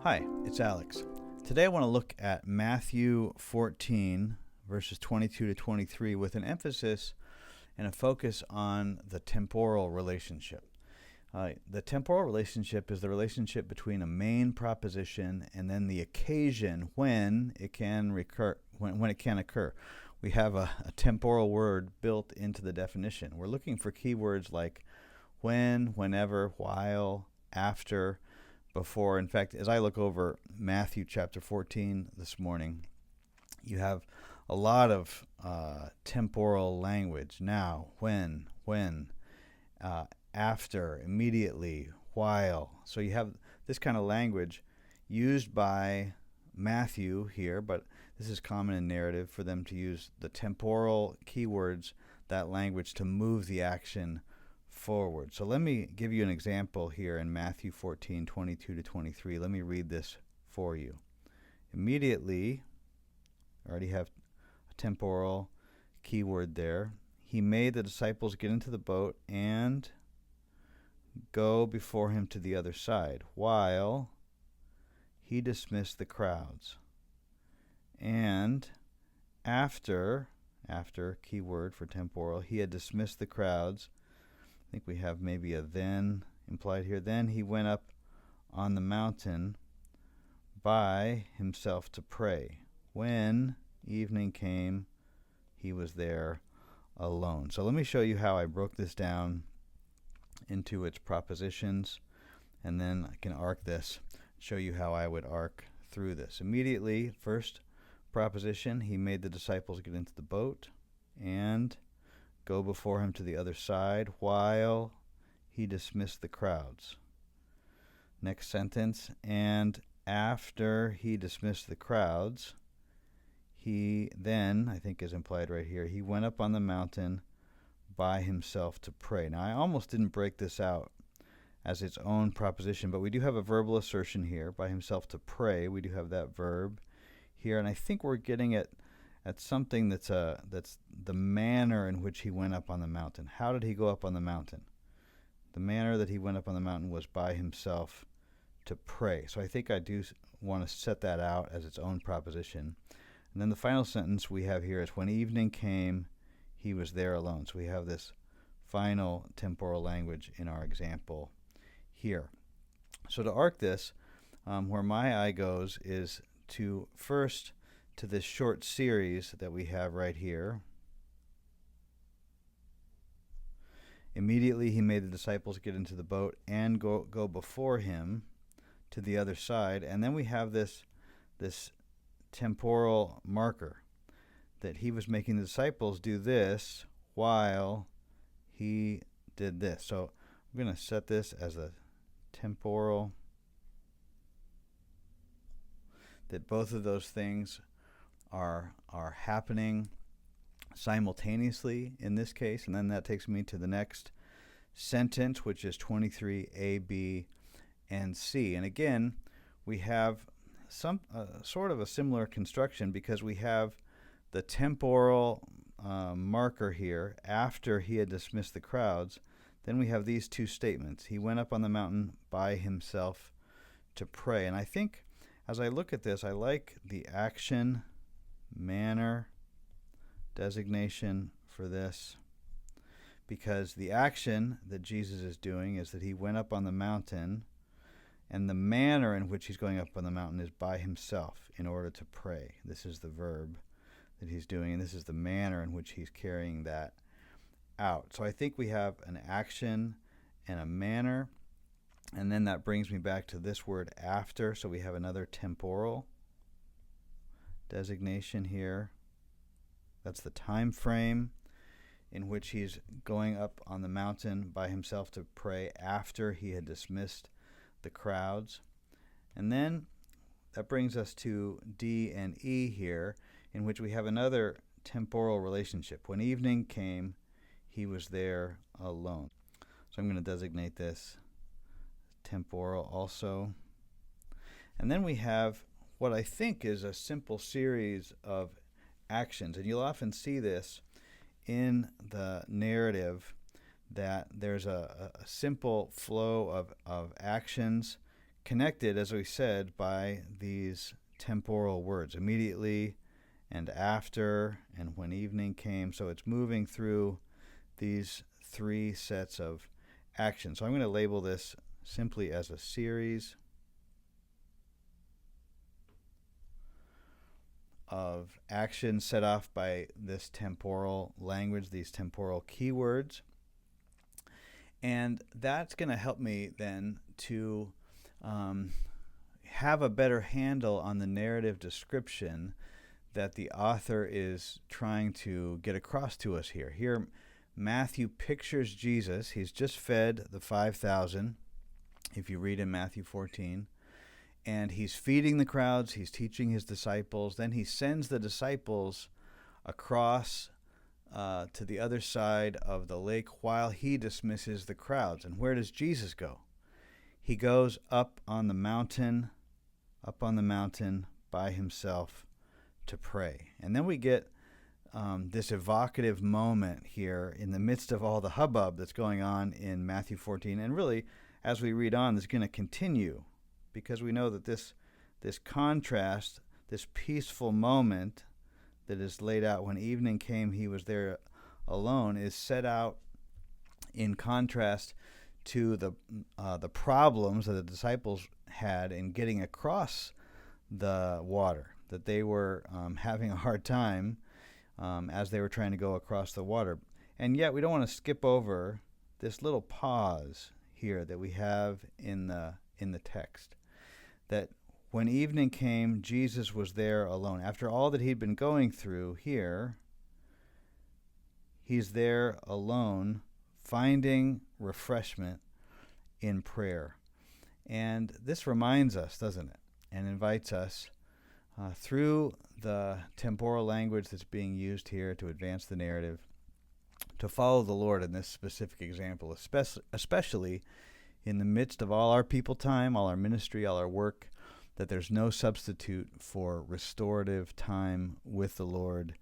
Hi, it's Alex. Today I want to look at Matthew 14, verses 22 to 23, with an emphasis and a focus on the temporal relationship. The temporal relationship is the relationship between a main proposition and then the occasion when it can recur, when it can occur. We have a temporal word built into the definition. We're looking for keywords like when, whenever, while, after, before. In fact, as I look over Matthew chapter 14 this morning, you have a lot of temporal language. Now, when, after, immediately, while. So you have this kind of language used by Matthew here, but this is common in narrative for them to use the temporal keywords, that language, to move the action forward. So let me give you an example here in Matthew 14, 22 to 23. Let me read this for you. Immediately, I already have a temporal keyword there. He made the disciples get into the boat and go before him to the other side, while he dismissed the crowds. And after keyword for temporal, he had dismissed the crowds. I think we have maybe a then implied here. Then he went up on the mountain by himself to pray. When evening came, he was there alone. So let me show you how I broke this down into its propositions, and then I can arc this, show you how I would arc through this. Immediately, first proposition, he made the disciples get into the boat and go before him to the other side while he dismissed the crowds. Next sentence, and after he dismissed the crowds, he then, I think is implied right here, he went up on the mountain by himself to pray. Now, I almost didn't break this out as its own proposition, but we do have a verbal assertion here, by himself to pray. We do have that verb here, and I think we're getting at something that's the manner in which he went up on the mountain. How did he go up on the mountain? The manner that he went up on the mountain was by himself to pray. So I think I do want to set that out as its own proposition. And then the final sentence we have here is, when evening came, he was there alone. So we have this final temporal language in our example here. So to arc this, where my eye goes is to first to this short series that we have right here. Immediately he made the disciples get into the boat and go before him to the other side. And then we have this temporal marker that he was making the disciples do this while he did this. So I'm going to set this as a temporal, that both of those things are happening simultaneously in this case. And then that takes me to the next sentence, which is 23a, b, and c. And again, we have some sort of a similar construction, because we have the temporal marker here after he had dismissed the crowds. Then we have these two statements. He went up on the mountain by himself to pray. And I think as I look at this, I like the action, manner, designation for this, because the action that Jesus is doing is that he went up on the mountain, and the manner in which he's going up on the mountain is by himself in order to pray. This is the verb that he's doing, and this is the manner in which he's carrying that out. So I think we have an action and a manner, and then that brings me back to this word after. So we have another temporal designation here. That's the time frame in which he's going up on the mountain by himself to pray after he had dismissed the crowds. And then that brings us to D and E here, in which we have another temporal relationship. When evening came, he was there alone. So I'm going to designate this temporal also. And then we have what I think is a simple series of actions. And you'll often see this in the narrative, that there's a simple flow of actions connected, as we said, by these temporal words, immediately and after and when evening came. So it's moving through these three sets of actions. So I'm going to label this simply as a series of actions set off by this temporal language, these temporal keywords. And that's going to help me then to have a better handle on the narrative description that the author is trying to get across to us here. Here, Matthew pictures Jesus. He's just fed the 5,000, if you read in Matthew 14. And he's feeding the crowds. He's teaching his disciples. Then he sends the disciples across to the other side of the lake while he dismisses the crowds. And where does Jesus go? He goes up on the mountain by himself to pray. And then we get this evocative moment here in the midst of all the hubbub that's going on in Matthew 14. And really, as we read on, this is going to continue, because we know that this contrast, this peaceful moment that is laid out when evening came, he was there alone, is set out in contrast to the problems that the disciples had in getting across the water, that they were having a hard time as they were trying to go across the water. And yet we don't want to skip over this little pause here that we have in the text, that when evening came, Jesus was there alone. After all that he'd been going through here, he's there alone, finding refreshment in prayer. And this reminds us, doesn't it, and invites us through the temporal language that's being used here to advance the narrative, to follow the Lord in this specific example, especially in the midst of all our people time, all our ministry, all our work, that there's no substitute for restorative time with the Lord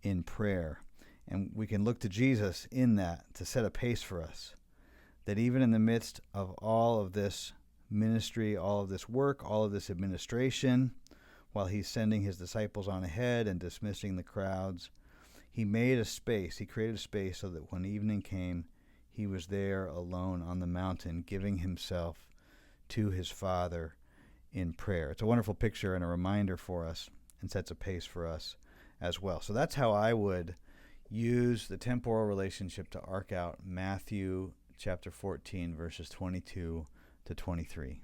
in prayer. And we can look to Jesus in that to set a pace for us, that even in the midst of all of this ministry, all of this work, all of this administration, while he's sending his disciples on ahead and dismissing the crowds, he made a space, he created a space so that when evening came, he was there alone on the mountain, giving himself to his Father in prayer. It's a wonderful picture and a reminder for us, and sets a pace for us as well. So that's how I would use the temporal relationship to arc out Matthew chapter 14, verses 22 to 23.